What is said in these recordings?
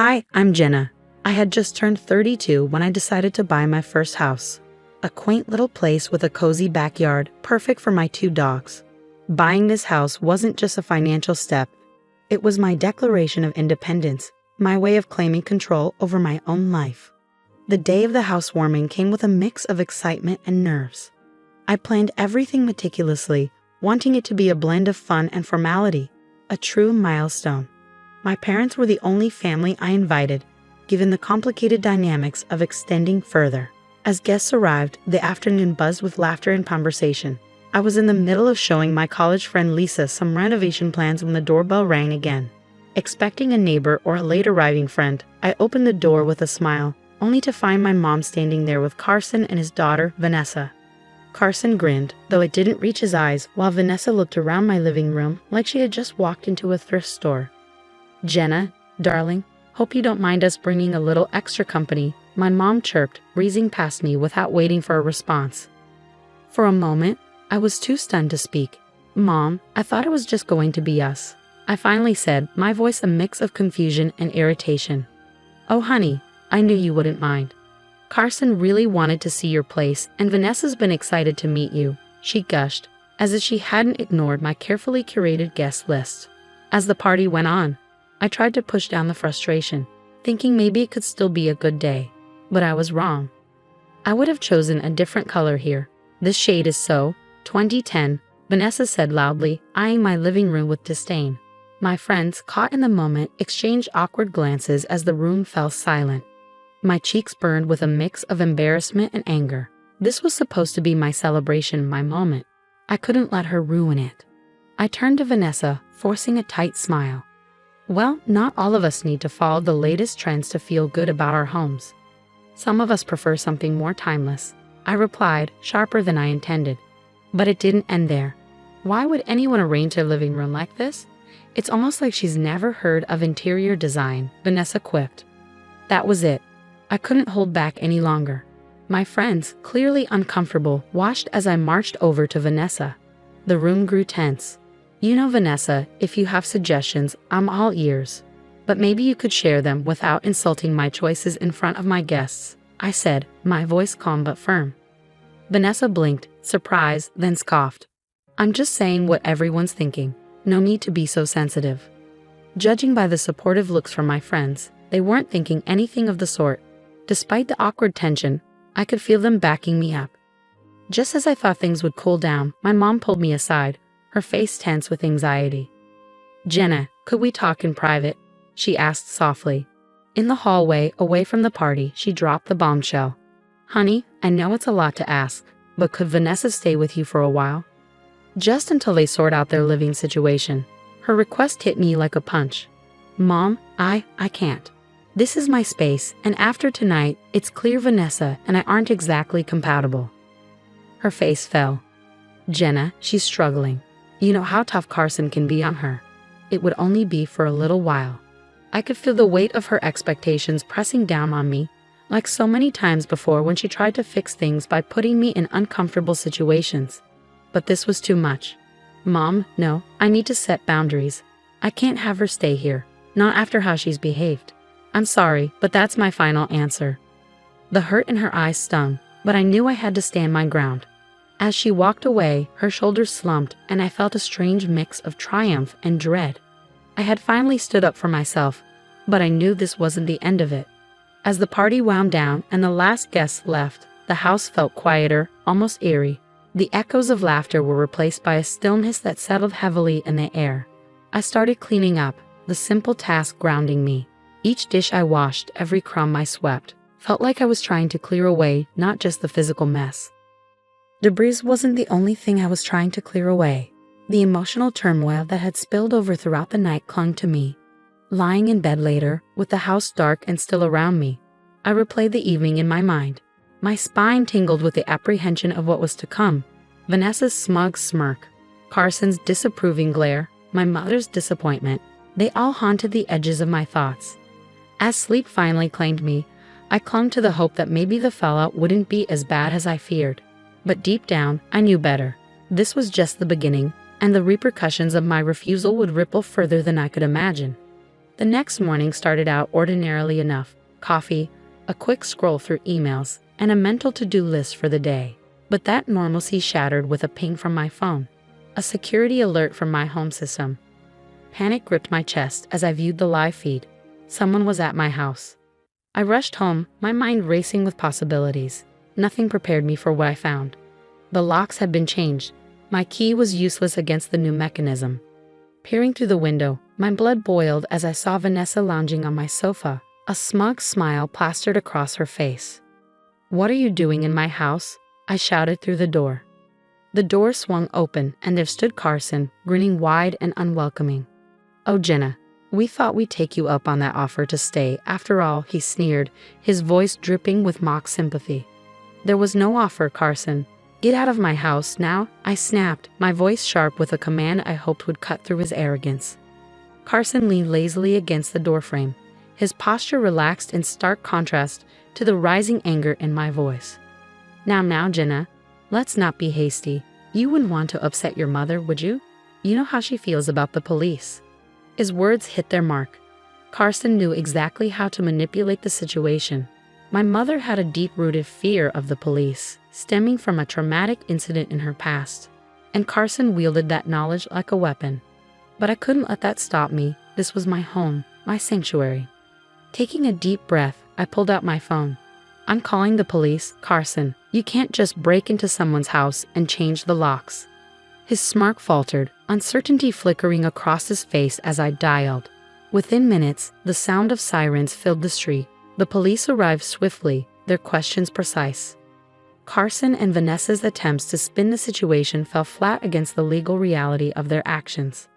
Hi, I'm Jenna. I had just turned 32 when I decided to buy my first house. A quaint little place with a cozy backyard, perfect for my 2 dogs. Buying this house wasn't just a financial step. It was my declaration of independence, my way of claiming control over my own life. The day of the housewarming came with a mix of excitement and nerves. I planned everything meticulously, wanting it to be a blend of fun and formality, a true milestone. My parents were the only family I invited, given the complicated dynamics of extending further. As guests arrived, the afternoon buzzed with laughter and conversation. I was in the middle of showing my college friend Lisa some renovation plans when the doorbell rang again. Expecting a neighbor or a late-arriving friend, I opened the door with a smile, only to find my mom standing there with Carson and his daughter, Vanessa. Carson grinned, though it didn't reach his eyes, while Vanessa looked around my living room like she had just walked into a thrift store. "Jenna, darling, hope you don't mind us bringing a little extra company," my mom chirped, breezing past me without waiting for a response. For a moment, I was too stunned to speak. "Mom, I thought it was just going to be us," I finally said, my voice a mix of confusion and irritation. "Oh honey, I knew you wouldn't mind. Carson really wanted to see your place, and Vanessa's been excited to meet you," she gushed, as if she hadn't ignored my carefully curated guest list. As the party went on, I tried to push down the frustration, thinking maybe it could still be a good day. But I was wrong. "I would have chosen a different color here. This shade is so 2010, Vanessa said loudly, eyeing my living room with disdain. My friends, caught in the moment, exchanged awkward glances as the room fell silent. My cheeks burned with a mix of embarrassment and anger. This was supposed to be my celebration, my moment. I couldn't let her ruin it. I turned to Vanessa, forcing a tight smile. "Well, not all of us need to follow the latest trends to feel good about our homes. Some of us prefer something more timeless," I replied, sharper than I intended. But it didn't end there. "Why would anyone arrange their living room like this? It's almost like she's never heard of interior design," Vanessa quipped. That was it. I couldn't hold back any longer. My friends, clearly uncomfortable, watched as I marched over to Vanessa. The room grew tense. "You know, Vanessa, if you have suggestions, I'm all ears. But maybe you could share them without insulting my choices in front of my guests," I said, my voice calm but firm. Vanessa blinked, surprised, then scoffed. "I'm just saying what everyone's thinking. No need to be so sensitive." Judging by the supportive looks from my friends, they weren't thinking anything of the sort. Despite the awkward tension, I could feel them backing me up. Just as I thought things would cool down, my mom pulled me aside, her face tense with anxiety. "Jenna, could we talk in private?" she asked softly. In the hallway, away from the party, she dropped the bombshell. "Honey, I know it's a lot to ask, but could Vanessa stay with you for a while? Just until they sort out their living situation." Her request hit me like a punch. "Mom, I can't. This is my space, and after tonight, it's clear Vanessa and I aren't exactly compatible." Her face fell. "Jenna, she's struggling. You know how tough Carson can be on her. It would only be for a little while." I could feel the weight of her expectations pressing down on me, like so many times before when she tried to fix things by putting me in uncomfortable situations. But this was too much. "Mom, no, I need to set boundaries. I can't have her stay here, not after how she's behaved. I'm sorry, but that's my final answer." The hurt in her eyes stung, but I knew I had to stand my ground. As she walked away, her shoulders slumped, and I felt a strange mix of triumph and dread. I had finally stood up for myself, but I knew this wasn't the end of it. As the party wound down and the last guests left, the house felt quieter, almost eerie. The echoes of laughter were replaced by a stillness that settled heavily in the air. I started cleaning up, the simple task grounding me. Each dish I washed, every crumb I swept, felt like I was trying to clear away not just the physical mess. Debris wasn't the only thing I was trying to clear away. The emotional turmoil that had spilled over throughout the night clung to me. Lying in bed later, with the house dark and still around me, I replayed the evening in my mind. My spine tingled with the apprehension of what was to come. Vanessa's smug smirk, Carson's disapproving glare, my mother's disappointment, they all haunted the edges of my thoughts. As sleep finally claimed me, I clung to the hope that maybe the fallout wouldn't be as bad as I feared. But deep down, I knew better. This was just the beginning, and the repercussions of my refusal would ripple further than I could imagine. The next morning started out ordinarily enough: coffee, a quick scroll through emails, and a mental to-do list for the day. But that normalcy shattered with a ping from my phone, a security alert from my home system. Panic gripped my chest as I viewed the live feed. Someone was at my house. I rushed home, my mind racing with possibilities. Nothing prepared me for what I found. The locks had been changed. My key was useless against the new mechanism. Peering through the window, my blood boiled as I saw Vanessa lounging on my sofa, a smug smile plastered across her face. "What are you doing in my house?" I shouted through the door. The door swung open, and there stood Carson, grinning wide and unwelcoming. "Oh, Jenna, we thought we'd take you up on that offer to stay after all," he sneered, his voice dripping with mock sympathy. "There was no offer, Carson. Get out of my house now," I snapped, my voice sharp with a command I hoped would cut through his arrogance. Carson leaned lazily against the doorframe, his posture relaxed in stark contrast to the rising anger in my voice. Now, Jenna, let's not be hasty. You wouldn't want to upset your mother, would you? You know how she feels about the police." His words hit their mark. Carson knew exactly how to manipulate the situation. My mother had a deep-rooted fear of the police, stemming from a traumatic incident in her past, and Carson wielded that knowledge like a weapon. But I couldn't let that stop me. This was my home, my sanctuary. Taking a deep breath, I pulled out my phone. "I'm calling the police, Carson. You can't just break into someone's house and change the locks." His smirk faltered, uncertainty flickering across his face as I dialed. Within minutes, the sound of sirens filled the street. The police arrived swiftly, their questions precise. Carson and Vanessa's attempts to spin the situation fell flat against the legal reality of their actions.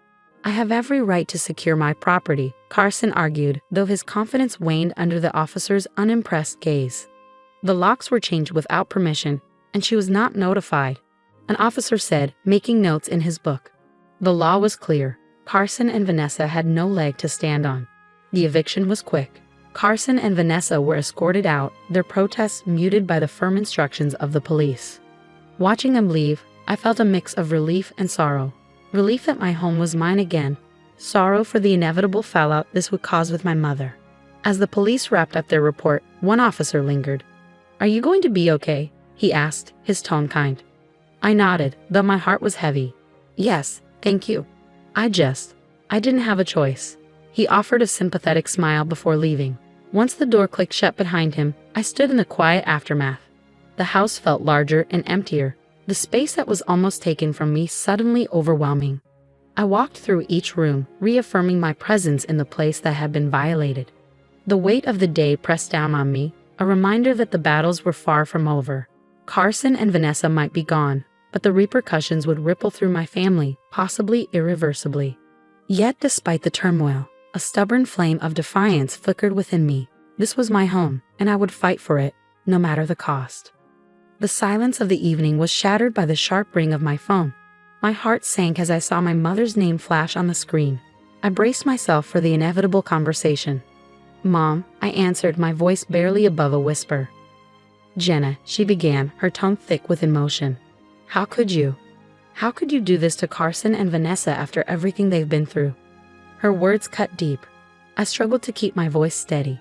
"I have every right to secure my property," Carson argued, though his confidence waned under the officer's unimpressed gaze. "The locks were changed without permission, and she was not notified," an officer said, making notes in his book. The law was clear. Carson and Vanessa had no leg to stand on. The eviction was quick. Carson and Vanessa were escorted out, their protests muted by the firm instructions of the police. Watching them leave, I felt a mix of relief and sorrow. Relief that my home was mine again, sorrow for the inevitable fallout this would cause with my mother. As the police wrapped up their report, one officer lingered. "Are you going to be okay?" he asked, his tone kind. I nodded, though my heart was heavy. "Yes, thank you. I didn't have a choice." He offered a sympathetic smile before leaving. Once the door clicked shut behind him, I stood in the quiet aftermath. The house felt larger and emptier, the space that was almost taken from me suddenly overwhelming. I walked through each room, reaffirming my presence in the place that had been violated. The weight of the day pressed down on me, a reminder that the battles were far from over. Carson and Vanessa might be gone, but the repercussions would ripple through my family, possibly irreversibly. Yet despite the turmoil, a stubborn flame of defiance flickered within me. This was my home, and I would fight for it, no matter the cost. The silence of the evening was shattered by the sharp ring of my phone. My heart sank as I saw my mother's name flash on the screen. I braced myself for the inevitable conversation. "Mom," I answered, my voice barely above a whisper. "Jenna," she began, her tone thick with emotion. How could you do this to Carson and Vanessa after everything they've been through?" Her words cut deep. I struggled to keep my voice steady.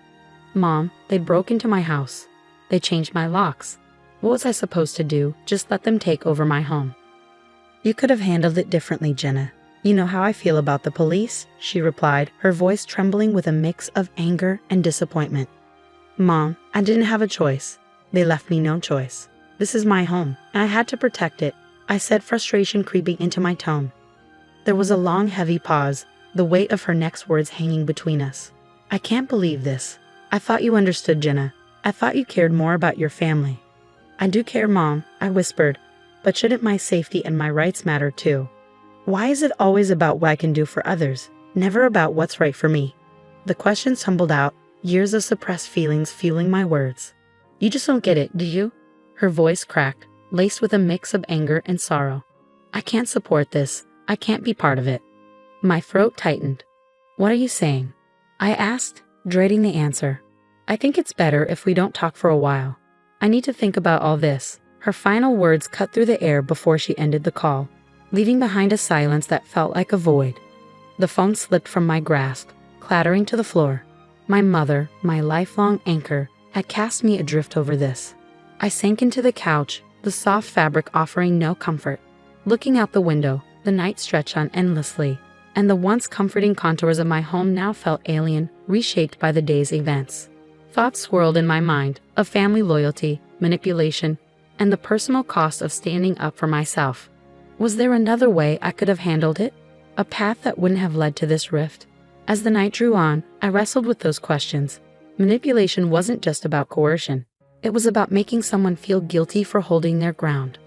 "Mom, they broke into my house. They changed my locks. What was I supposed to do? Just let them take over my home?" "You could have handled it differently, Jenna. You know how I feel about the police," she replied, her voice trembling with a mix of anger and disappointment. "Mom, I didn't have a choice. They left me no choice. This is my home, and I had to protect it," I said, frustration creeping into my tone. There was a long, heavy pause, the weight of her next words hanging between us. "I can't believe this. I thought you understood, Jenna. I thought you cared more about your family." "I do care, Mom," I whispered, "but shouldn't my safety and my rights matter too? Why is it always about what I can do for others, never about what's right for me?" The questions tumbled out, years of suppressed feelings fueling my words. "You just don't get it, do you?" Her voice cracked, laced with a mix of anger and sorrow. "I can't support this. I can't be part of it." My throat tightened. "What are you saying?" I asked, dreading the answer. "I think it's better if we don't talk for a while. I need to think about all this." Her final words cut through the air before she ended the call, leaving behind a silence that felt like a void. The phone slipped from my grasp, clattering to the floor. My mother, my lifelong anchor, had cast me adrift over this. I sank into the couch, the soft fabric offering no comfort. Looking out the window, the night stretched on endlessly, and the once comforting contours of my home now felt alien, reshaped by the day's events. Thoughts swirled in my mind of family loyalty, manipulation, and the personal cost of standing up for myself. Was there another way I could have handled it? A path that wouldn't have led to this rift? As the night drew on, I wrestled with those questions. Manipulation wasn't just about coercion. It was about making someone feel guilty for holding their ground.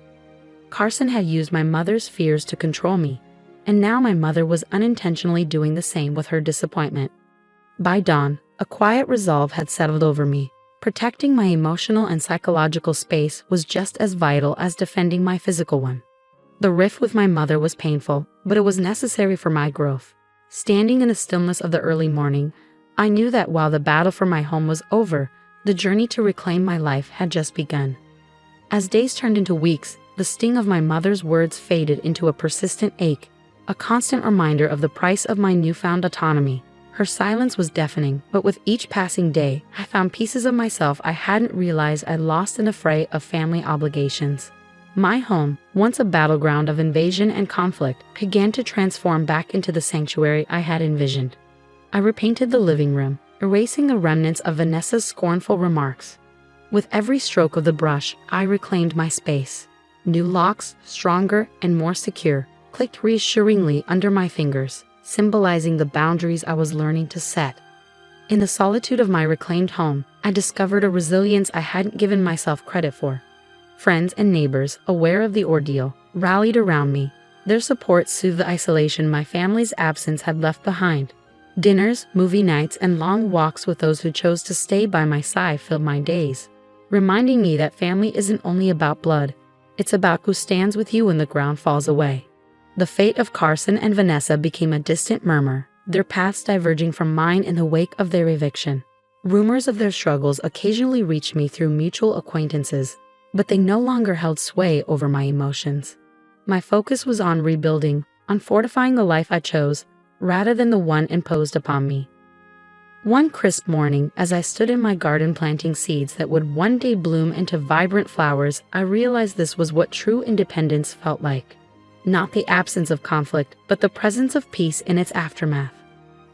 Carson had used my mother's fears to control me, and now my mother was unintentionally doing the same with her disappointment. By dawn, a quiet resolve had settled over me. Protecting my emotional and psychological space was just as vital as defending my physical one. The rift with my mother was painful, but it was necessary for my growth. Standing in the stillness of the early morning, I knew that while the battle for my home was over, the journey to reclaim my life had just begun. As days turned into weeks, the sting of my mother's words faded into a persistent ache, a constant reminder of the price of my newfound autonomy. Her silence was deafening, but with each passing day, I found pieces of myself I hadn't realized I'd lost in the fray of family obligations. My home, once a battleground of invasion and conflict, began to transform back into the sanctuary I had envisioned. I repainted the living room, erasing the remnants of Vanessa's scornful remarks. With every stroke of the brush, I reclaimed my space. New locks, stronger and more secure, clicked reassuringly under my fingers, symbolizing the boundaries I was learning to set. In the solitude of my reclaimed home, I discovered a resilience I hadn't given myself credit for. Friends and neighbors, aware of the ordeal, rallied around me. Their support soothed the isolation my family's absence had left behind. Dinners, movie nights, and long walks with those who chose to stay by my side filled my days, reminding me that family isn't only about blood, it's about who stands with you when the ground falls away. The fate of Carson and Vanessa became a distant murmur, their paths diverging from mine in the wake of their eviction. Rumors of their struggles occasionally reached me through mutual acquaintances, but they no longer held sway over my emotions. My focus was on rebuilding, on fortifying the life I chose, rather than the one imposed upon me. One crisp morning, as I stood in my garden planting seeds that would one day bloom into vibrant flowers, I realized this was what true independence felt like. Not the absence of conflict, but the presence of peace in its aftermath.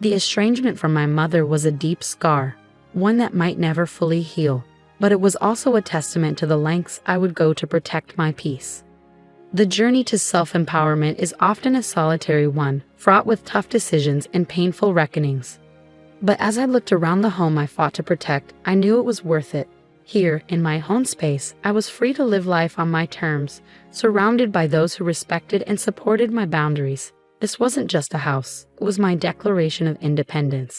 The estrangement from my mother was a deep scar, one that might never fully heal, but it was also a testament to the lengths I would go to protect my peace. The journey to self-empowerment is often a solitary one, fraught with tough decisions and painful reckonings. But as I looked around the home I fought to protect, I knew it was worth it. Here, in my home space, I was free to live life on my terms, surrounded by those who respected and supported my boundaries. This wasn't just a house, it was my declaration of independence.